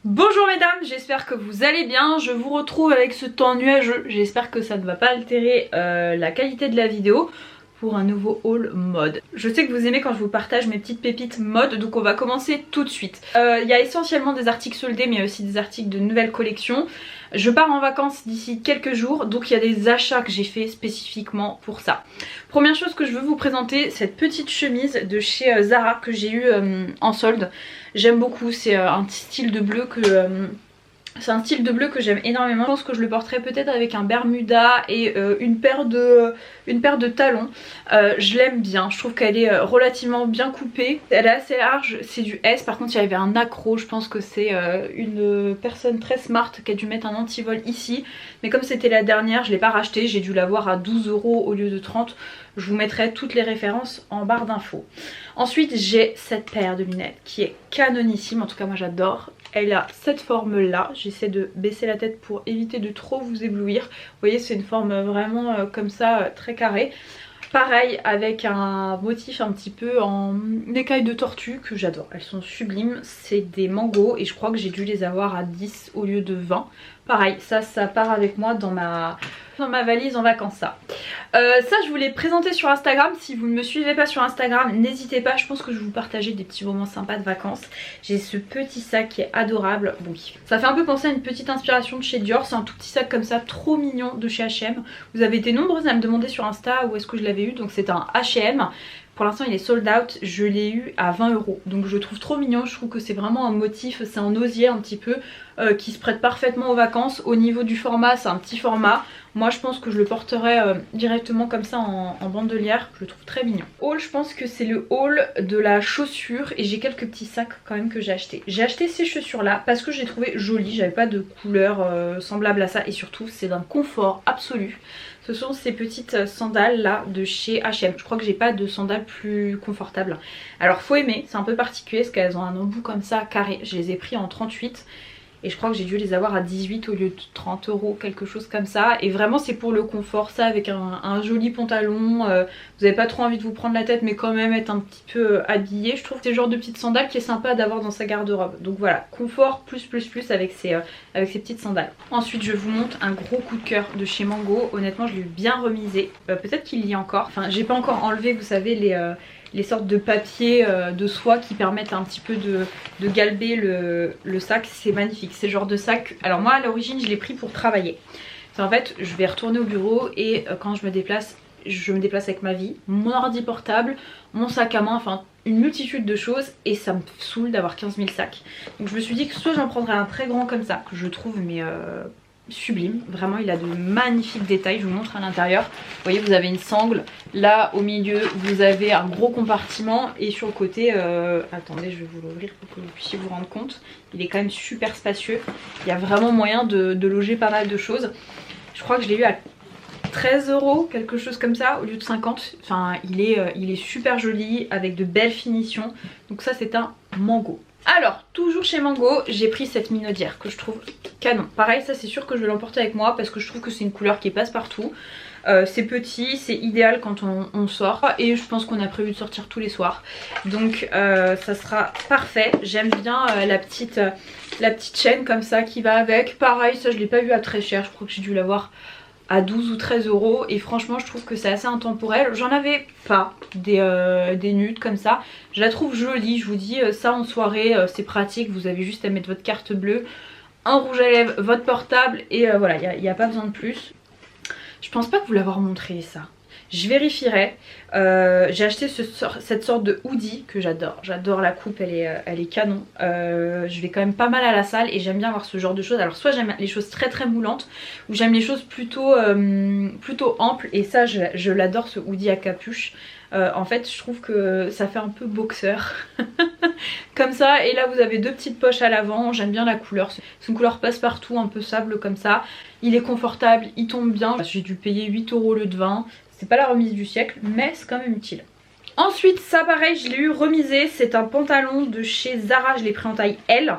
Bonjour mesdames, j'espère que vous allez bien. Je vous retrouve avec ce temps nuageux. J'espère que ça ne va pas altérer la qualité de la vidéo pour un nouveau haul mode. Je sais que vous aimez quand je vous partage mes petites pépites mode, donc on va commencer tout de suite. Il y a essentiellement des articles soldés, mais il y a aussi des articles de nouvelles collections. Je pars en vacances d'ici quelques jours, donc il y a des achats que j'ai fait spécifiquement pour ça. Première chose que je veux vous présenter, cette petite chemise de chez Zara que j'ai eu en solde. J'aime beaucoup, c'est un style de bleu que... c'est un style de bleu que j'aime énormément. Je pense que je le porterai peut-être avec un bermuda et une paire de talons. Je l'aime bien, je trouve qu'elle est relativement bien coupée. Elle est assez large, c'est du S. Par contre il y avait un accro, je pense que c'est une personne très smart qui a dû mettre un antivol ici. Mais comme c'était la dernière, je ne l'ai pas racheté, j'ai dû l'avoir à 12 € au lieu de 30. Je vous mettrai toutes les références en barre d'infos. Ensuite j'ai cette paire de lunettes qui est canonissime, en tout cas moi j'adore. Elle a cette forme là, j'essaie de baisser la tête pour éviter de trop vous éblouir. Vous voyez c'est une forme vraiment comme ça, très carrée. Pareil avec un motif un petit peu en écaille de tortue que j'adore. Elles sont sublimes, c'est des mangos et je crois que j'ai dû les avoir à 10 au lieu de 20. Pareil, ça part avec moi dans ma valise en vacances ça. Ça je vous l'ai présenté sur Instagram. Si vous ne me suivez pas sur Instagram, n'hésitez pas, je pense que je vais vous partager des petits moments sympas de vacances. J'ai ce petit sac qui est adorable. Bon, ça fait un peu penser à une petite inspiration de chez Dior. C'est un tout petit sac comme ça, trop mignon, de chez H&M. Vous avez été nombreuses à me demander sur Insta où est-ce que je l'avais eu. Donc c'est un H&M. Pour l'instant il est sold out, je l'ai eu à 20 €. Donc je trouve trop mignon, je trouve que c'est vraiment un motif, c'est un osier un petit peu qui se prête parfaitement aux vacances. Au niveau du format, c'est un petit format. Moi je pense que je le porterai directement comme ça en bandolière, je le trouve très mignon. Haul, je pense que c'est le haul de la chaussure et j'ai quelques petits sacs quand même que j'ai acheté. J'ai acheté ces chaussures là parce que je les trouvais jolies, j'avais pas de couleur semblable à ça et surtout c'est d'un confort absolu. Ce sont ces petites sandales là de chez H&M. Je crois que j'ai pas de sandales plus confortables. Alors faut aimer, c'est un peu particulier parce qu'elles ont un embout comme ça carré. Je les ai pris en 38 et je crois que j'ai dû les avoir à 18 au lieu de 30 €, quelque chose comme ça. Et vraiment c'est pour le confort, ça avec un joli pantalon. Vous avez pas trop envie de vous prendre la tête mais quand même être un petit peu habillé. Je trouve que c'est le genre de petite sandale qui est sympa d'avoir dans sa garde-robe. Donc voilà, confort plus avec ces petites sandales. Ensuite je vous montre un gros coup de cœur de chez Mango. Honnêtement je l'ai bien remisé. Peut-être qu'il y a encore. Enfin j'ai pas encore enlevé, vous savez, les sortes de papier de soie qui permettent un petit peu de galber le sac. C'est magnifique, c'est le genre de sac. Alors moi à l'origine je l'ai pris pour travailler. En fait je vais retourner au bureau et quand je me déplace avec ma vie, mon ordi portable, mon sac à main, enfin une multitude de choses et ça me saoule d'avoir 15 000 sacs. Donc je me suis dit que soit j'en prendrais un très grand comme ça, que je trouve mais sublime, vraiment il a de magnifiques détails. Je vous montre à l'intérieur, vous voyez vous avez une sangle, là au milieu vous avez un gros compartiment et sur le côté, attendez je vais vous l'ouvrir pour que vous puissiez vous rendre compte, il est quand même super spacieux, il y a vraiment moyen de loger pas mal de choses. Je crois que je l'ai eu à 13 €, quelque chose comme ça, au lieu de 50. Enfin il est super joli avec de belles finitions, donc ça c'est un Mango. Alors, toujours chez Mango, j'ai pris cette minaudière que je trouve canon. Pareil, ça c'est sûr que je vais l'emporter avec moi parce que je trouve que c'est une couleur qui passe partout. C'est petit, c'est idéal quand on sort et je pense qu'on a prévu de sortir tous les soirs. Donc ça sera parfait. J'aime bien la petite chaîne comme ça qui va avec. Pareil, ça je l'ai pas eu à très cher, je crois que j'ai dû l'avoir à 12 ou 13 € et franchement je trouve que c'est assez intemporel. J'en avais pas des nudes comme ça, je la trouve jolie, je vous dis ça en soirée c'est pratique, vous avez juste à mettre votre carte bleue, un rouge à lèvres, votre portable et voilà, il n'y a pas besoin de plus. Je pense pas que vous l'avoir montré ça. Je vérifierai. J'ai acheté cette sorte de hoodie que j'adore. J'adore la coupe, elle est canon. Je vais quand même pas mal à la salle et j'aime bien avoir ce genre de choses. Alors soit j'aime les choses très très moulantes ou j'aime les choses plutôt amples. Et ça je l'adore, ce hoodie à capuche. En fait je trouve que ça fait un peu boxeur comme ça. Et là vous avez deux petites poches à l'avant. J'aime bien la couleur, c'est une couleur passe-partout, un peu sable comme ça. Il est confortable, il tombe bien. J'ai dû payer 8 € au lieu de 20. C'est pas la remise du siècle mais c'est quand même utile. Ensuite ça pareil je l'ai eu remisé. C'est un pantalon de chez Zara, je l'ai pris en taille L.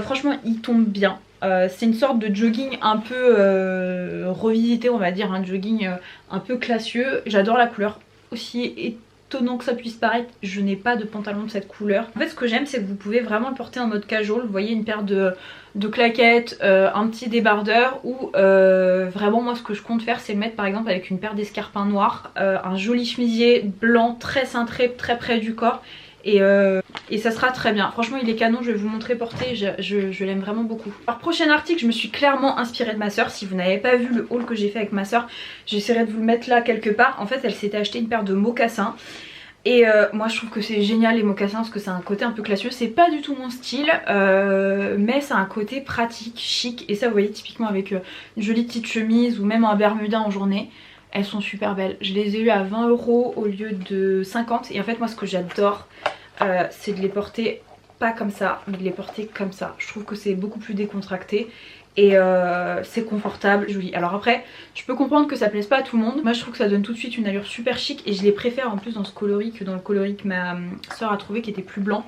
Franchement il tombe bien. C'est une sorte de jogging un peu revisité, on va dire, un jogging un peu classieux. J'adore la couleur aussi étonnant que ça puisse paraître, je n'ai pas de pantalon de cette couleur. En fait ce que j'aime c'est que vous pouvez vraiment le porter en mode casual. Vous voyez, une paire de claquettes, un petit débardeur, ou vraiment moi ce que je compte faire c'est le mettre par exemple avec une paire d'escarpins noirs, un joli chemisier blanc très cintré, très près du corps. Et ça sera très bien. Franchement il est canon, je vais vous montrer porter, je l'aime vraiment beaucoup. Alors prochain article, je me suis clairement inspirée de ma soeur. Si vous n'avez pas vu le haul que j'ai fait avec ma soeur, j'essaierai de vous le mettre là quelque part. En fait elle s'était acheté une paire de mocassins. Et moi je trouve que c'est génial les mocassins parce que c'est un côté un peu classieux. C'est pas du tout mon style mais c'est un côté pratique, chic. Et ça vous voyez typiquement avec une jolie petite chemise ou même un bermuda en journée. Elles sont super belles. Je les ai eues à 20 € au lieu de 50. Et en fait moi ce que j'adore c'est de les porter pas comme ça, mais de les porter comme ça. Je trouve que c'est beaucoup plus décontracté. Et c'est confortable, joli. Alors après, je peux comprendre que ça plaise pas à tout le monde. Moi je trouve que ça donne tout de suite une allure super chic. Et je les préfère en plus dans ce coloris que dans le coloris que ma soeur a trouvé qui était plus blanc.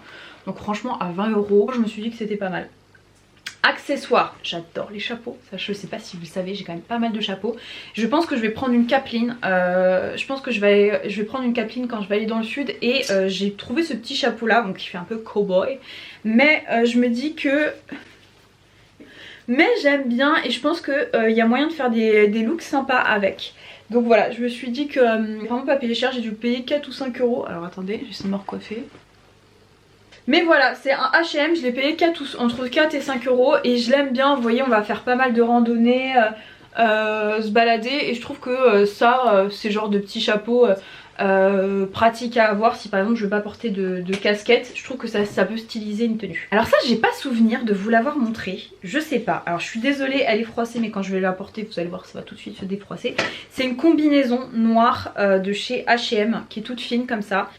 Donc franchement à 20 €, je me suis dit que c'était pas mal. Accessoires, j'adore les chapeaux, ça je sais pas si vous le savez, j'ai quand même pas mal de chapeaux. Je pense que je vais prendre une capeline, je pense que je vais prendre une capeline quand je vais aller dans le sud. Et j'ai trouvé ce petit chapeau là, donc qui fait un peu cowboy. Mais je me dis que... Mais j'aime bien et je pense qu'il y a moyen de faire des looks sympas avec. Donc voilà, je me suis dit que vraiment pas payer cher, j'ai dû payer 4 ou 5 €. Alors attendez, j'essaie de me recoiffer. Mais voilà, c'est un H&M, je l'ai payé entre 4 et 5 € et je l'aime bien. Vous voyez, on va faire pas mal de randonnées, se balader. Et je trouve que ça, c'est genre de petits chapeaux pratiques à avoir si par exemple je veux pas porter de casquette. Je trouve que ça peut styliser une tenue. Alors ça, j'ai pas souvenir de vous l'avoir montré, je sais pas. Alors je suis désolée, elle est froissée, mais quand je vais la porter, vous allez voir, ça va tout de suite se défroisser. C'est une combinaison noire de chez H&M qui est toute fine comme ça,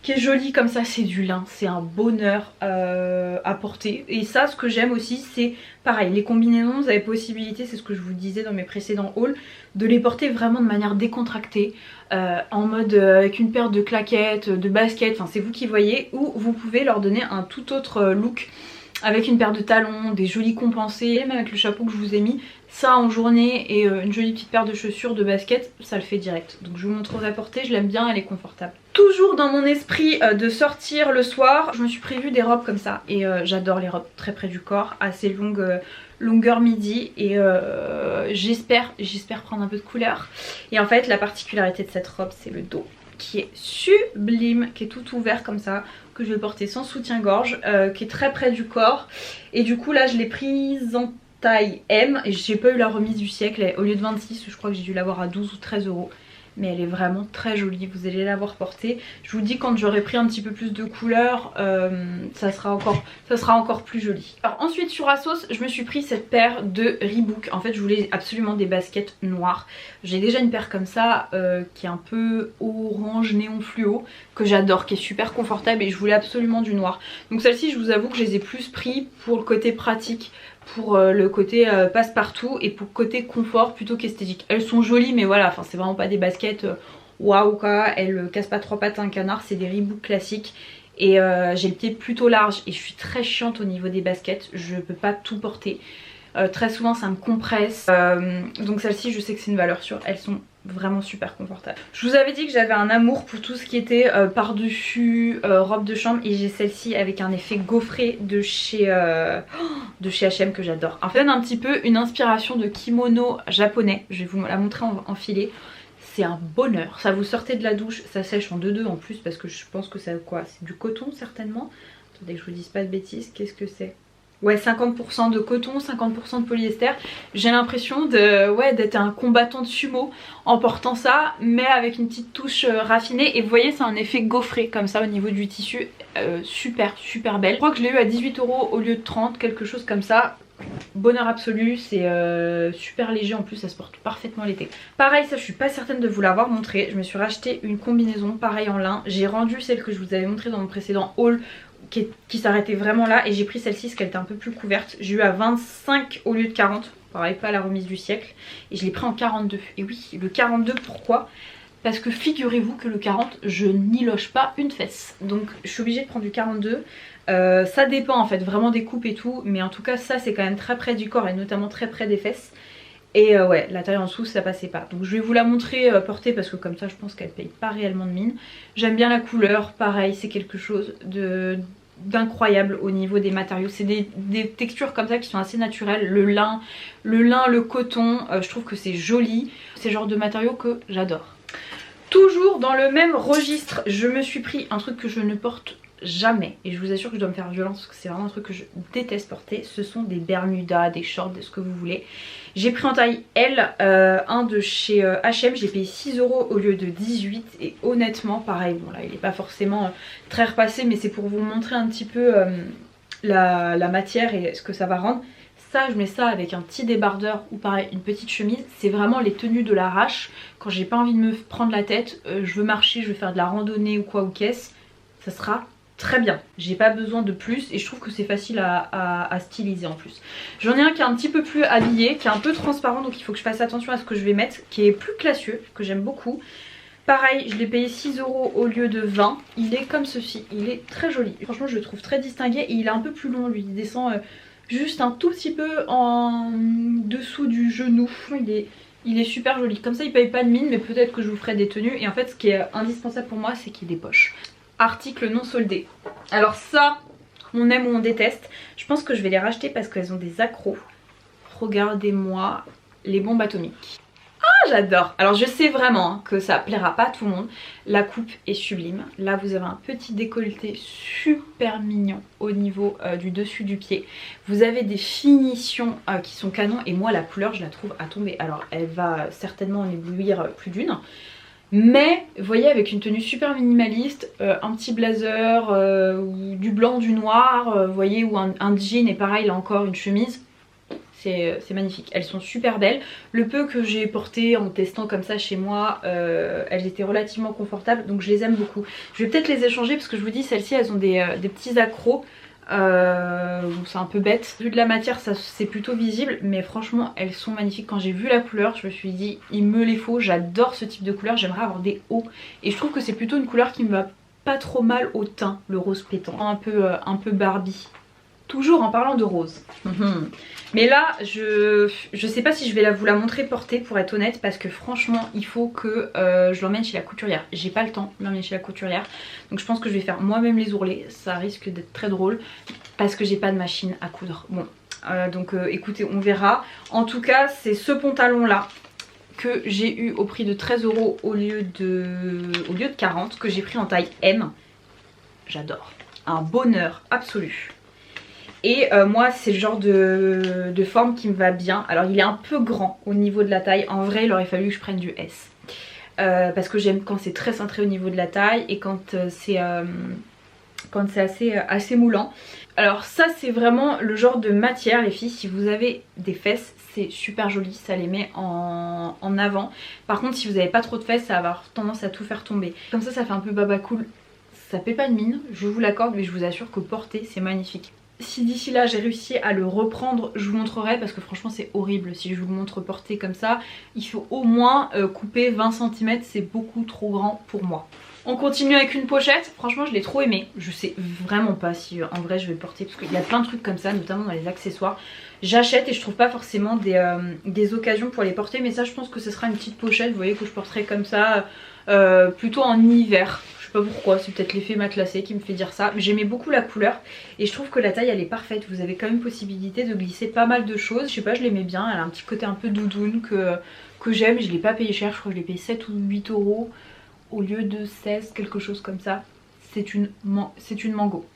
qui est jolie comme ça. C'est du lin, c'est un bonheur à porter. Et ça, ce que j'aime aussi, c'est pareil, les combinaisons, vous avez possibilité, c'est ce que je vous disais dans mes précédents hauls, de les porter vraiment de manière décontractée, en mode avec une paire de claquettes, de baskets, enfin c'est vous qui voyez. Ou vous pouvez leur donner un tout autre look avec une paire de talons, des jolis compensés, même avec le chapeau que je vous ai mis. Ça en journée et une jolie petite paire de chaussures, de baskets, ça le fait direct. Donc je vous montrerai porter, je l'aime bien, elle est confortable. Toujours dans mon esprit de sortir le soir, je me suis prévu des robes comme ça. Et j'adore les robes très près du corps, assez longues, longueur midi. Et j'espère prendre un peu de couleur. Et en fait la particularité de cette robe, c'est le dos qui est sublime, qui est tout ouvert comme ça, que je vais porter sans soutien-gorge, qui est très près du corps. Et du coup là je l'ai prise en taille M et j'ai pas eu la remise du siècle. Au lieu de 26, je crois que j'ai dû l'avoir à 12 ou 13 €. Mais elle est vraiment très jolie, vous allez la voir portée. Je vous dis, quand j'aurai pris un petit peu plus de couleur, ça sera encore plus joli. Alors ensuite sur Asos, je me suis pris cette paire de Reebok. En fait je voulais absolument des baskets noires. J'ai déjà une paire comme ça qui est un peu orange néon fluo, que j'adore, qui est super confortable, et je voulais absolument du noir. Donc celle-ci, je vous avoue que je les ai plus pris pour le côté pratique, pour le côté passe-partout et pour le côté confort plutôt qu'esthétique. Elles sont jolies mais voilà, enfin c'est vraiment pas des baskets waouh quoi, elles cassent pas 3 pattes à un canard, c'est des Reebok classiques. Et j'ai le pied plutôt large et je suis très chiante au niveau des baskets, je peux pas tout porter. Très souvent ça me compresse, donc celle-ci je sais que c'est une valeur sûre, elles sont vraiment super confortables. Je vous avais dit que j'avais un amour pour tout ce qui était par-dessus robe de chambre, et j'ai celle-ci avec un effet gaufré de chez H&M que j'adore. En fait un petit peu une inspiration de kimono japonais, je vais vous la montrer en filet. C'est un bonheur, ça vous sortez de la douche, ça sèche en 2-2 en plus parce que je pense que c'est quoi, c'est du coton certainement. Attendez que je vous dise pas de bêtises, qu'est-ce que c'est? Ouais, 50% de coton, 50% de polyester. J'ai l'impression d'être un combattant de sumo en portant ça, mais avec une petite touche raffinée. Et vous voyez, c'est un effet gaufré comme ça au niveau du tissu, super belle. Je crois que je l'ai eu à 18 € au lieu de 30, quelque chose comme ça. Bonheur absolu, c'est super léger en plus, ça se porte parfaitement l'été. Pareil, ça je suis pas certaine de vous l'avoir montré, je me suis racheté une combinaison pareil en lin. J'ai rendu celle que je vous avais montrée dans mon précédent haul qui s'arrêtait vraiment là, et j'ai pris celle-ci parce qu'elle était un peu plus couverte. J'ai eu à 25 au lieu de 40, pareil pas la remise du siècle, et je l'ai pris en 42. Et oui, le 42, pourquoi? Parce que figurez-vous que le 40, je n'y loge pas une fesse, donc je suis obligée de prendre du 42. Ça dépend en fait vraiment des coupes et tout, mais en tout cas ça c'est quand même très près du corps et notamment très près des fesses. Et ouais, la taille en dessous ça passait pas. Donc je vais vous la montrer portée parce que comme ça je pense qu'elle paye pas réellement de mine. J'aime bien la couleur, pareil c'est quelque chose d'incroyable au niveau des matériaux. C'est des textures comme ça qui sont assez naturelles. Le lin, le coton, je trouve que c'est joli. C'est le genre de matériaux que j'adore. Toujours dans le même registre, je me suis pris un truc que je ne porte jamais, et je vous assure que je dois me faire violence parce que c'est vraiment un truc que je déteste porter. Ce sont des bermudas, des shorts, ce que vous voulez. J'ai pris en taille L, un de chez H&M, j'ai payé 6 € au lieu de 18, et honnêtement pareil, bon là il n'est pas forcément très repassé, mais c'est pour vous montrer un petit peu la matière et ce que ça va rendre. Ça, je mets ça avec un petit débardeur ou pareil une petite chemise. C'est vraiment les tenues de l'arrache. Quand j'ai pas envie de me prendre la tête, je veux marcher, je veux faire de la randonnée ou quoi ou qu'est-ce, ça sera très bien. J'ai pas besoin de plus et je trouve que c'est facile à styliser en plus. J'en ai un qui est un petit peu plus habillé, qui est un peu transparent, donc il faut que je fasse attention à ce que je vais mettre, qui est plus classieux, que j'aime beaucoup. Pareil, je l'ai payé 6 € au lieu de 20. Il est comme ceci, il est très joli. Franchement, je le trouve très distingué et il est un peu plus long lui, il descend juste un tout petit peu en dessous du genou. Il est super joli. Comme ça il paye pas de mine, mais peut-être que je vous ferai des tenues. Et en fait ce qui est indispensable pour moi c'est qu'il y ait des poches. Article non soldé. Alors ça, on aime ou on déteste. Je pense que je vais les racheter parce qu'elles ont des accros. Regardez-moi les bombes atomiques. Ah, j'adore. Alors je sais vraiment que ça plaira pas à tout le monde. La coupe est sublime. Là vous avez un petit décolleté super mignon au niveau du dessus du pied. Vous avez des finitions qui sont canons et moi la couleur je la trouve à tomber. Alors elle va certainement en éblouir plus d'une. Mais vous voyez, avec une tenue super minimaliste, un petit blazer, du blanc, du noir, vous voyez, ou un jean et pareil là encore une chemise. C'est magnifique, elles sont super belles. Le peu que j'ai porté en testant comme ça chez moi, elles étaient relativement confortables, donc je les aime beaucoup. Je vais peut-être les échanger parce que je vous dis, celles-ci elles ont des petits accros. C'est un peu bête. Vu de la matière c'est plutôt visible, mais franchement elles sont magnifiques. Quand j'ai vu la couleur je me suis dit il me les faut, j'adore ce type de couleur, j'aimerais avoir des hauts. Et je trouve que c'est plutôt une couleur qui me va pas trop mal au teint, le rose pétant. Un peu Barbie. Toujours en parlant de rose. Mais là, je sais pas si je vais vous la montrer portée pour être honnête, parce que franchement, il faut que je l'emmène chez la couturière. J'ai pas le temps de l'emmener chez la couturière, donc je pense que je vais faire moi-même les ourlets. Ça risque d'être très drôle parce que j'ai pas de machine à coudre. Bon, donc écoutez, on verra. En tout cas, c'est ce pantalon-là que j'ai eu au prix de 13 € au lieu de 40, que j'ai pris en taille M. J'adore. Un bonheur absolu. Et moi c'est le genre de forme qui me va bien. Alors il est un peu grand au niveau de la taille. En vrai il aurait fallu que je prenne du S. Parce que j'aime quand c'est très cintré au niveau de la taille et quand c'est assez moulant. Alors ça c'est vraiment le genre de matière les filles. Si vous avez des fesses c'est super joli, ça les met en avant. Par contre si vous n'avez pas trop de fesses ça va avoir tendance à tout faire tomber. Comme ça fait un peu baba cool. Ça paie pas de mine, je vous l'accorde, mais je vous assure que porter c'est magnifique. Si d'ici là j'ai réussi à le reprendre, je vous montrerai parce que franchement c'est horrible si je vous le montre porté comme ça. Il faut au moins couper 20 cm, c'est beaucoup trop grand pour moi. On continue avec une pochette, franchement je l'ai trop aimée. Je sais vraiment pas si en vrai je vais le porter parce qu'il y a plein de trucs comme ça, notamment dans les accessoires. J'achète et je trouve pas forcément des occasions pour les porter, mais ça je pense que ce sera une petite pochette, vous voyez, que je porterai comme ça plutôt en hiver. Je sais pas pourquoi, c'est peut-être l'effet matelassé qui me fait dire ça. Mais j'aimais beaucoup la couleur et je trouve que la taille elle est parfaite. Vous avez quand même possibilité de glisser pas mal de choses. Je sais pas, je l'aimais bien, elle a un petit côté un peu doudoune que j'aime. Je l'ai pas payé cher, je crois que je l'ai payé 7 ou 8 € au lieu de 16, quelque chose comme ça. C'est une mango.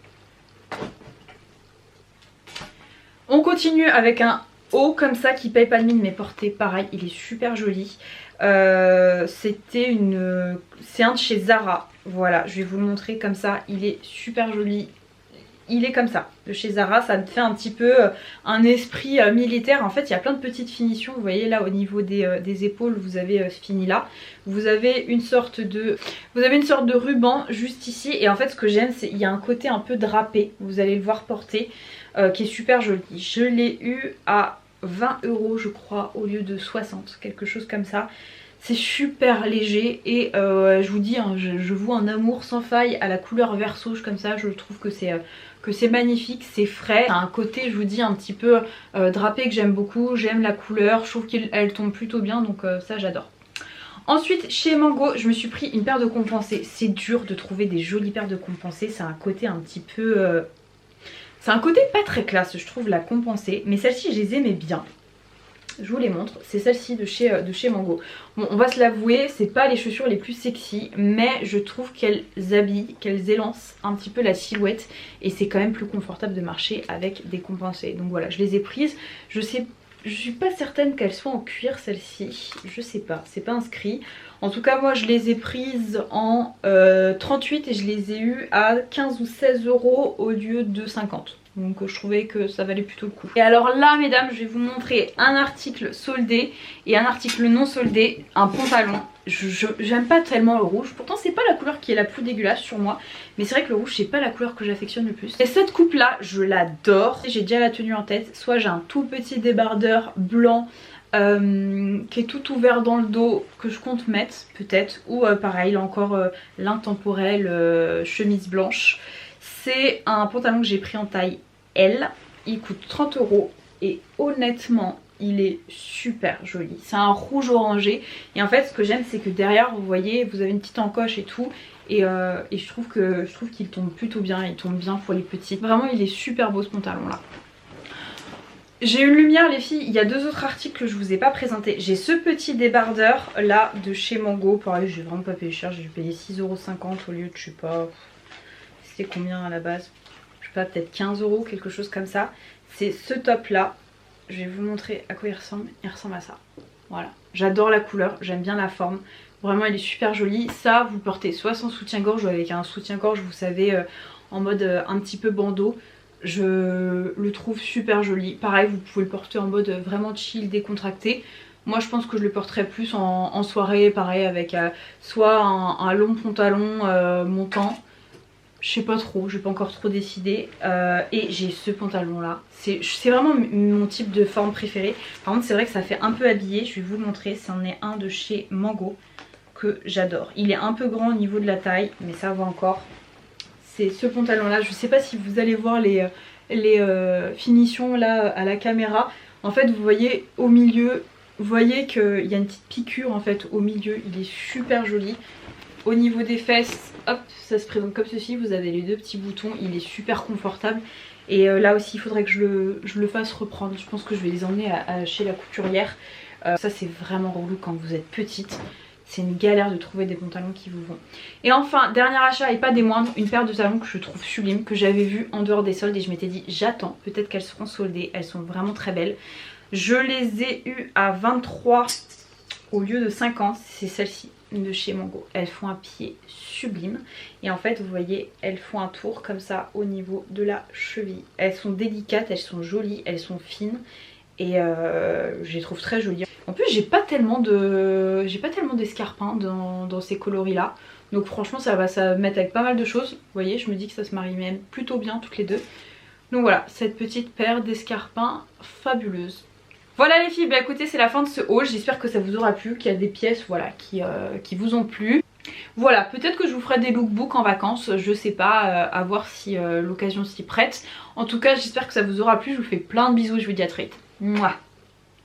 On continue avec un haut comme ça qui paye pas de mine mais porté pareil, il est super joli. C'est un de chez Zara. Voilà, je vais vous le montrer comme ça, il est super joli. Il est comme ça, de chez Zara, ça me fait un petit peu un esprit militaire. En fait il y a plein de petites finitions, vous voyez là au niveau des épaules vous avez fini là. Vous avez une sorte de ruban juste ici et en fait ce que j'aime c'est qu'il y a un côté un peu drapé, vous allez le voir porter, qui est super joli. Je l'ai eu à 20 € je crois au lieu de 60, quelque chose comme ça. C'est super léger et je vous dis, hein, je voue un amour sans faille à la couleur vert sauge comme ça. Je trouve que c'est magnifique, c'est frais. Ça a un côté, je vous dis, un petit peu drapé que j'aime beaucoup. J'aime la couleur, je trouve qu'elle tombe plutôt bien, donc ça j'adore. Ensuite chez Mango je me suis pris une paire de compensés. C'est dur de trouver des jolies paires de compensés. C'est un côté un petit peu... c'est un côté pas très classe je trouve la compensée. Mais celles-ci je les aimais bien. Je vous les montre, c'est celle-ci de chez Mango. Bon, on va se l'avouer, c'est pas les chaussures les plus sexy, mais je trouve qu'elles habillent, qu'elles élancent un petit peu la silhouette et c'est quand même plus confortable de marcher avec des compensés. Donc voilà, je les ai prises. Je suis pas certaine qu'elles soient en cuir celles-ci, je sais pas, c'est pas inscrit. En tout cas moi je les ai prises en 38 et je les ai eues à 15 ou 16 euros au lieu de 50. Donc je trouvais que ça valait plutôt le coup. Et alors là mesdames, je vais vous montrer un article soldé et un article non soldé, un pantalon. J'aime pas tellement le rouge, pourtant c'est pas la couleur qui est la plus dégueulasse sur moi. Mais c'est vrai que le rouge c'est pas la couleur que j'affectionne le plus. Et cette coupe là, je l'adore. J'ai déjà la tenue en tête, soit j'ai un tout petit débardeur blanc qui est tout ouvert dans le dos que je compte mettre peut-être. Ou pareil, là encore l'intemporel chemise blanche. C'est un pantalon que j'ai pris en taille L, il coûte 30 euros et honnêtement il est super joli. C'est un rouge orangé et en fait ce que j'aime c'est que derrière vous voyez vous avez une petite encoche et tout et je trouve qu'il tombe plutôt bien, il tombe bien pour les petites. Vraiment il est super beau ce pantalon là. J'ai une lumière les filles, il y a deux autres articles que je vous ai pas présentés. J'ai ce petit débardeur là de chez Mango, pareil j'ai vraiment pas payé cher, j'ai payé 6,50 € au lieu de je sais pas... C'était combien à la base? Je sais pas, peut-être 15 euros, quelque chose comme ça. C'est ce top là. Je vais vous montrer à quoi il ressemble. Il ressemble à ça. Voilà. J'adore la couleur, j'aime bien la forme. Vraiment, il est super joli. Ça, vous le portez soit sans soutien-gorge ou avec un soutien-gorge, vous savez, en mode un petit peu bandeau. Je le trouve super joli. Pareil, vous pouvez le porter en mode vraiment chill, décontracté. Moi je pense que je le porterais plus en soirée, pareil, avec soit un long pantalon montant. Je sais pas trop, j'ai pas encore trop décidé. Et j'ai ce pantalon là. C'est vraiment mon type de forme préférée. Par contre c'est vrai que ça fait un peu habillé. Je vais vous le montrer. C'en est un de chez Mango que j'adore. Il est un peu grand au niveau de la taille, mais ça va encore. C'est ce pantalon là. Je sais pas si vous allez voir les finitions là à la caméra. En fait vous voyez au milieu, vous voyez qu'il y a une petite piqûre en fait au milieu. Il est super joli. Au niveau des fesses, hop, ça se présente comme ceci, vous avez les deux petits boutons, il est super confortable. Et là aussi il faudrait que je le fasse reprendre, je pense que je vais les emmener chez la couturière. Ça c'est vraiment relou quand vous êtes petite, c'est une galère de trouver des pantalons qui vous vont. Et enfin, dernier achat et pas des moindres, une paire de talons que je trouve sublime, que j'avais vu en dehors des soldes et je m'étais dit j'attends, peut-être qu'elles seront soldées, elles sont vraiment très belles. Je les ai eues à 23 au lieu de 50, c'est celle-ci de chez Mango. Elles font un pied sublime et en fait vous voyez elles font un tour comme ça au niveau de la cheville. Elles sont délicates, elles sont jolies, elles sont fines et je les trouve très jolies. En plus j'ai pas tellement d'escarpins dans ces coloris là, donc franchement ça va mettre avec pas mal de choses. Vous voyez, je me dis que ça se marie même plutôt bien toutes les deux. Donc voilà, cette petite paire d'escarpins fabuleuse. Voilà les filles, bah écoutez c'est la fin de ce haul, j'espère que ça vous aura plu, qu'il y a des pièces voilà, qui vous ont plu. Voilà, peut-être que je vous ferai des lookbooks en vacances, je sais pas, à voir si l'occasion s'y prête. En tout cas j'espère que ça vous aura plu, je vous fais plein de bisous, je vous dis à très vite. Mouah.